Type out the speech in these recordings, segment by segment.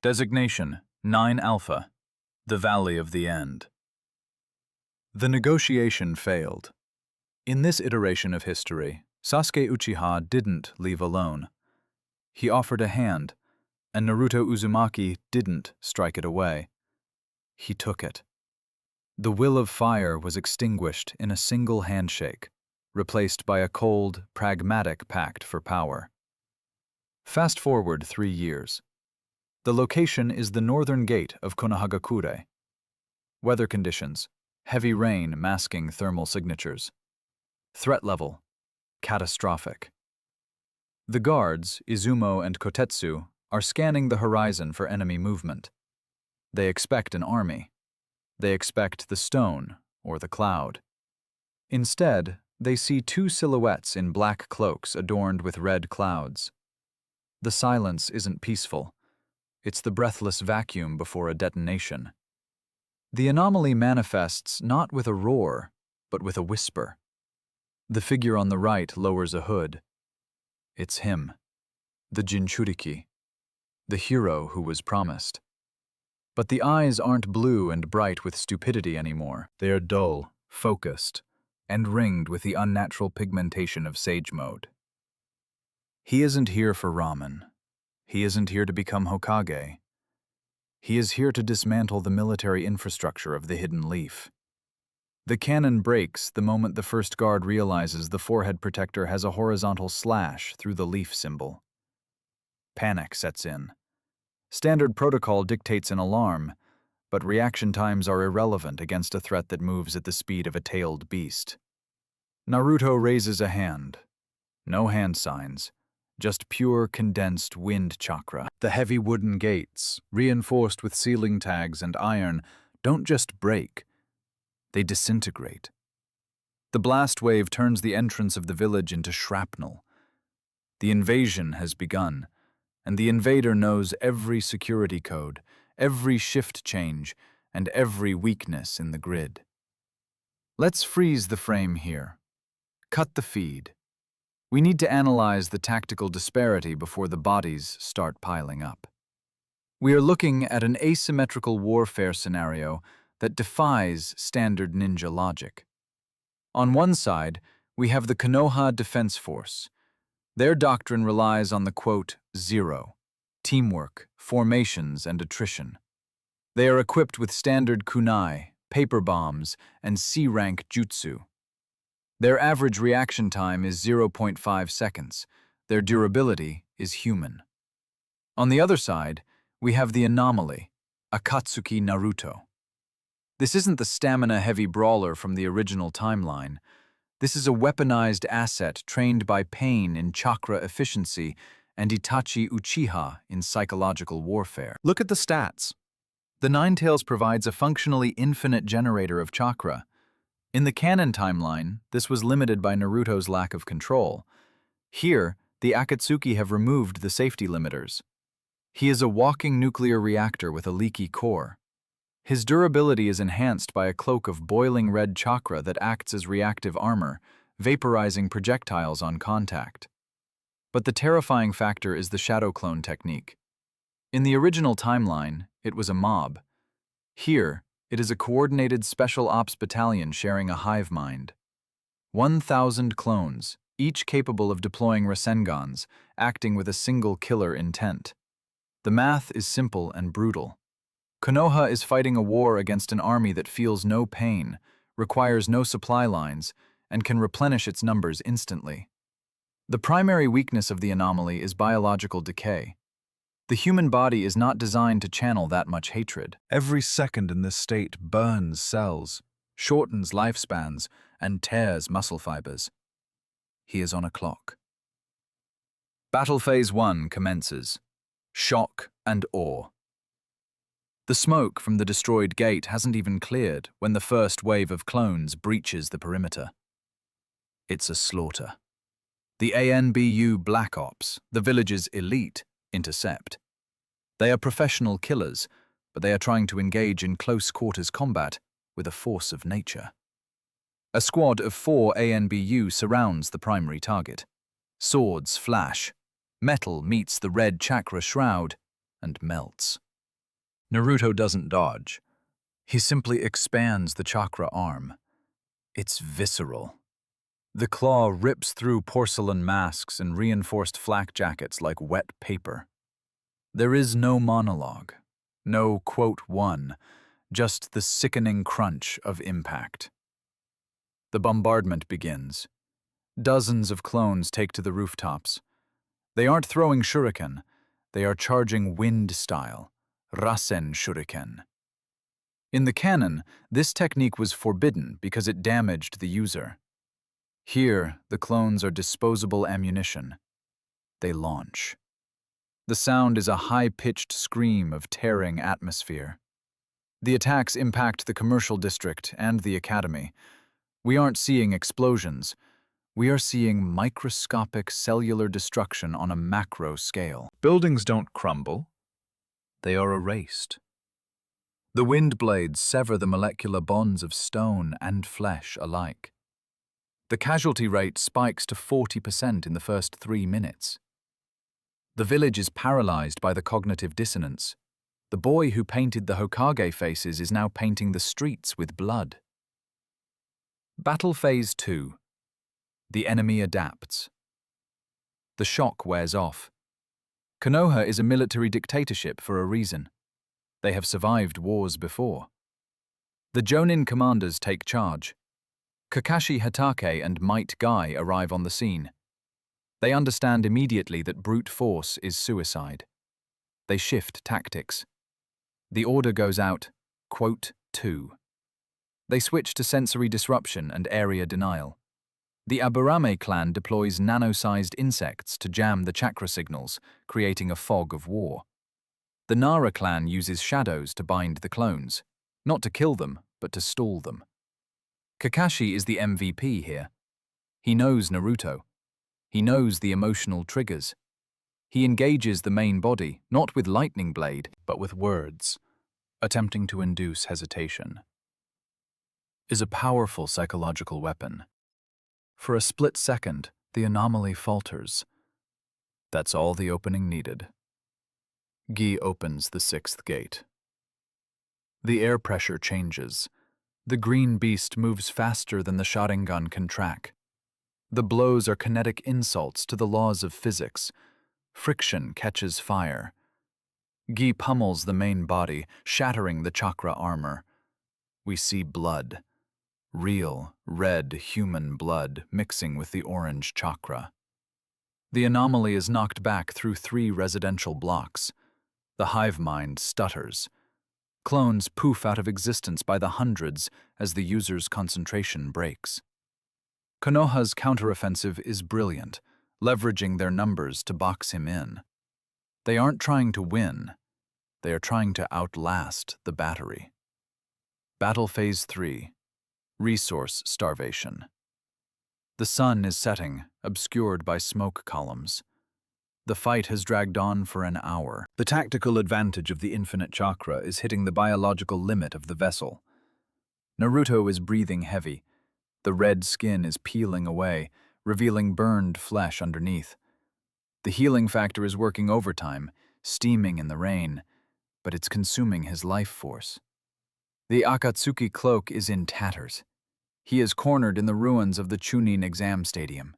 Designation 9 Alpha, the Valley of the End. The negotiation failed. In this iteration of history, Sasuke Uchiha didn't leave alone. He offered a hand, and Naruto Uzumaki didn't strike it away. He took it. The will of fire was extinguished in a single handshake, replaced by a cold, pragmatic pact for power. Fast forward 3 years. The location is the northern gate of Konoha. Weather conditions: heavy rain masking thermal signatures. Threat level: catastrophic. The guards, Izumo and Kotetsu, are scanning the horizon for enemy movement. They expect an army. They expect the stone or the cloud. Instead, they see 2 silhouettes in black cloaks adorned with red clouds. The silence isn't peaceful. It's the breathless vacuum before a detonation. The anomaly manifests not with a roar, but with a whisper. The figure on the right lowers a hood. It's him, the Jinchuriki, the hero who was promised. But the eyes aren't blue and bright with stupidity anymore. They are dull, focused, and ringed with the unnatural pigmentation of sage mode. He isn't here for ramen. He isn't here to become Hokage. He is here to dismantle the military infrastructure of the Hidden Leaf. The cannon breaks the moment the first guard realizes the forehead protector has a horizontal slash through the leaf symbol. Panic sets in. Standard protocol dictates an alarm, but reaction times are irrelevant against a threat that moves at the speed of a tailed beast. Naruto raises a hand. No hand signs. Just pure condensed wind chakra. The heavy wooden gates, reinforced with ceiling tags and iron, don't just break, they disintegrate. The blast wave turns the entrance of the village into shrapnel. The invasion has begun, and the invader knows every security code, every shift change, and every weakness in the grid. Let's freeze the frame here. Cut the feed. We need to analyze the tactical disparity before the bodies start piling up. We are looking at an asymmetrical warfare scenario that defies standard ninja logic. On one side, we have the Konoha Defense Force. Their doctrine relies on the quote, zero, teamwork, formations, and attrition. They are equipped with standard kunai, paper bombs, and C-rank jutsu. Their average reaction time is 0.5 seconds. Their durability is human. On the other side, we have the anomaly, Akatsuki Naruto. This isn't the stamina-heavy brawler from the original timeline. This is a weaponized asset trained by pain in chakra efficiency and Itachi Uchiha in psychological warfare. Look at the stats. The Ninetales provides a functionally infinite generator of chakra. In the canon timeline, this was limited by Naruto's lack of control. Here, the Akatsuki have removed the safety limiters. He is a walking nuclear reactor with a leaky core. His durability is enhanced by a cloak of boiling red chakra that acts as reactive armor, vaporizing projectiles on contact. But the terrifying factor is the shadow clone technique. In the original timeline, it was a mob. Here, it is a coordinated special ops battalion sharing a hive mind. 1,000 clones, each capable of deploying Rasengans, acting with a single killer intent. The math is simple and brutal. Konoha is fighting a war against an army that feels no pain, requires no supply lines, and can replenish its numbers instantly. The primary weakness of the anomaly is biological decay. The human body is not designed to channel that much hatred. Every second in this state burns cells, shortens lifespans, and tears muscle fibers. He is on a clock. Battle Phase 1 commences. Shock and awe. The smoke from the destroyed gate hasn't even cleared when the first wave of clones breaches the perimeter. It's a slaughter. The ANBU Black Ops, the village's elite, intercept. They are professional killers, but they are trying to engage in close-quarters combat with a force of nature. A squad of 4 ANBU surrounds the primary target. Swords flash. Metal meets the red chakra shroud and melts. Naruto doesn't dodge. He simply expands the chakra arm. It's visceral. The claw rips through porcelain masks and reinforced flak jackets like wet paper. There is no monologue, no quote one, just the sickening crunch of impact. The bombardment begins. Dozens of clones take to the rooftops. They aren't throwing shuriken, they are charging wind style, rasen shuriken. In the canon, this technique was forbidden because it damaged the user. Here, the clones are disposable ammunition. They launch. The sound is a high-pitched scream of tearing atmosphere. The attacks impact the commercial district and the academy. We aren't seeing explosions. We are seeing microscopic cellular destruction on a macro scale. Buildings don't crumble. They are erased. The wind blades sever the molecular bonds of stone and flesh alike. The casualty rate spikes to 40% in the first 3 minutes. The village is paralyzed by the cognitive dissonance. The boy who painted the Hokage faces is now painting the streets with blood. Battle Phase 2. The enemy adapts. The shock wears off. Konoha is a military dictatorship for a reason. They have survived wars before. The Jonin commanders take charge. Kakashi Hatake and Might Guy arrive on the scene. They understand immediately that brute force is suicide. They shift tactics. The order goes out, quote, 2. They switch to sensory disruption and area denial. The Aburame clan deploys nano-sized insects to jam the chakra signals, creating a fog of war. The Nara clan uses shadows to bind the clones, not to kill them, but to stall them. Kakashi is the MVP here. He knows Naruto. He knows the emotional triggers. He engages the main body, not with lightning blade, but with words, attempting to induce hesitation. Is a powerful psychological weapon. For a split second, the anomaly falters. That's all the opening needed. Gi opens the 6th gate. The air pressure changes. The green beast moves faster than the Sharingan can track. The blows are kinetic insults to the laws of physics. Friction catches fire. Gi pummels the main body, shattering the chakra armor. We see blood. Real, red human blood mixing with the orange chakra. The anomaly is knocked back through 3 residential blocks. The hive mind stutters. Clones poof out of existence by the hundreds as the user's concentration breaks. Konoha's counteroffensive is brilliant, leveraging their numbers to box him in. They aren't trying to win. They are trying to outlast the battery. Battle Phase 3. Resource starvation. The sun is setting, obscured by smoke columns. The fight has dragged on for an hour. The tactical advantage of the infinite chakra is hitting the biological limit of the vessel. Naruto is breathing heavy. The red skin is peeling away, revealing burned flesh underneath. The healing factor is working overtime, steaming in the rain, but it's consuming his life force. The Akatsuki cloak is in tatters. He is cornered in the ruins of the Chunin exam stadium.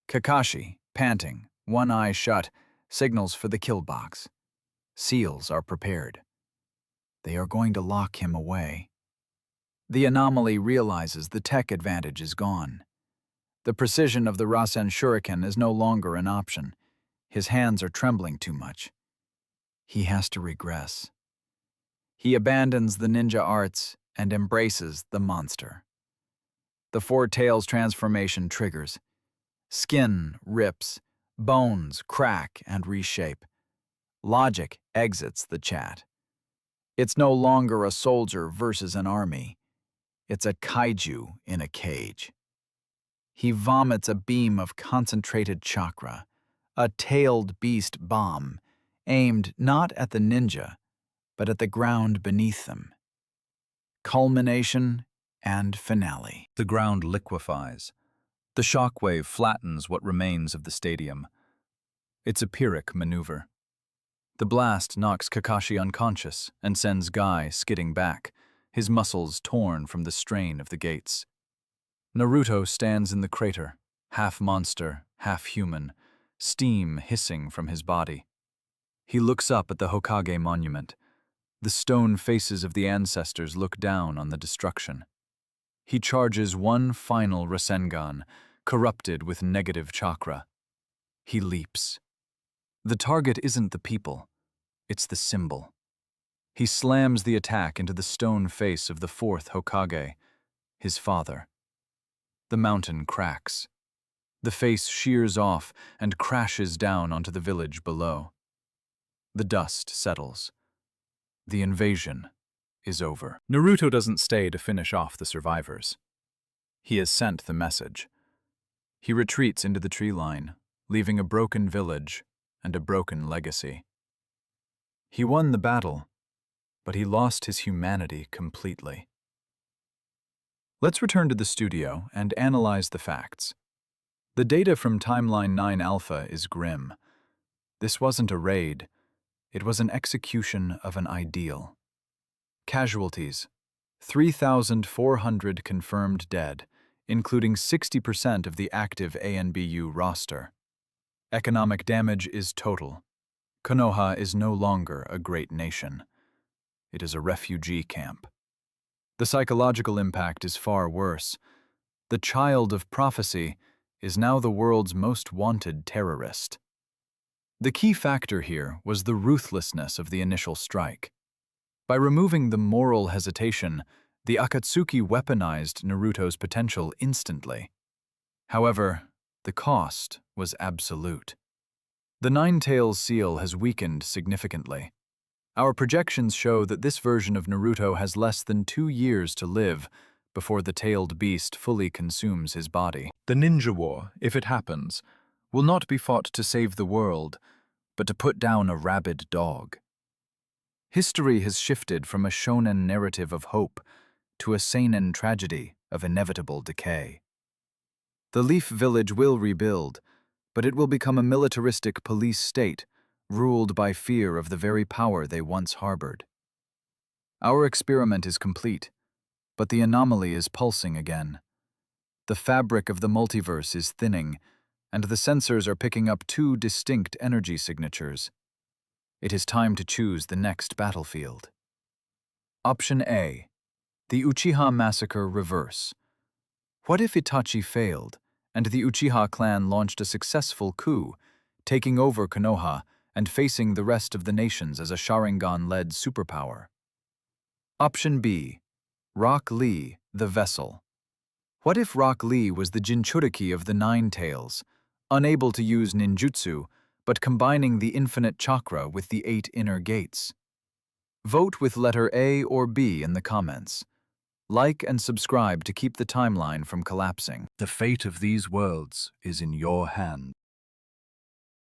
Kakashi, panting, one eye shut, signals for the kill box. Seals are prepared. They are going to lock him away. The anomaly realizes the tech advantage is gone. The precision of the Rasen Shuriken is no longer an option. His hands are trembling too much. He has to regress. He abandons the ninja arts and embraces the monster. The Four Tails transformation triggers. Skin rips, bones crack and reshape. Logic exits the chat. It's no longer a soldier versus an army. It's a kaiju in a cage. He vomits a beam of concentrated chakra, a tailed beast bomb, aimed not at the ninja, but at the ground beneath them. Culmination and finale. The ground liquefies. The shockwave flattens what remains of the stadium. It's a Pyrrhic maneuver. The blast knocks Kakashi unconscious and sends Guy skidding back, his muscles torn from the strain of the gates. Naruto stands in the crater, half monster, half human, steam hissing from his body. He looks up at the Hokage monument. The stone faces of the ancestors look down on the destruction. He charges one final Rasengan, corrupted with negative chakra. He leaps. The target isn't the people, it's the symbol. He slams the attack into the stone face of the fourth Hokage, his father. The mountain cracks. The face shears off and crashes down onto the village below. The dust settles. The invasion is over. Naruto doesn't stay to finish off the survivors. He has sent the message. He retreats into the tree line, leaving a broken village and a broken legacy. He won the battle, but he lost his humanity completely. Let's return to the studio and analyze the facts. The data from Timeline 9 Alpha is grim. This wasn't a raid. It was an execution of an ideal. Casualties: 3,400 confirmed dead, including 60% of the active ANBU roster. Economic damage is total. Konoha is no longer a great nation. It is a refugee camp. The psychological impact is far worse. The child of prophecy is now the world's most wanted terrorist. The key factor here was the ruthlessness of the initial strike. By removing the moral hesitation, the Akatsuki weaponized Naruto's potential instantly. However, the cost was absolute. The Nine-Tails seal has weakened significantly. Our projections show that this version of Naruto has less than 2 years to live before the tailed beast fully consumes his body. The ninja war, if it happens, will not be fought to save the world, but to put down a rabid dog. History has shifted from a shonen narrative of hope to a seinen tragedy of inevitable decay. The Leaf Village will rebuild, but it will become a militaristic police state, ruled by fear of the very power they once harbored. Our experiment is complete, but the anomaly is pulsing again. The fabric of the multiverse is thinning, and the sensors are picking up 2 distinct energy signatures. It is time to choose the next battlefield. Option A: the Uchiha Massacre Reverse. What if Itachi failed, and the Uchiha clan launched a successful coup, taking over Konoha and facing the rest of the nations as a Sharingan-led superpower? Option B: Rock Lee, the Vessel. What if Rock Lee was the Jinchuriki of the Nine-Tails, unable to use ninjutsu, but combining the infinite chakra with the 8 inner gates? Vote with letter A or B in the comments. Like and subscribe to keep the timeline from collapsing. The fate of these worlds is in your hands.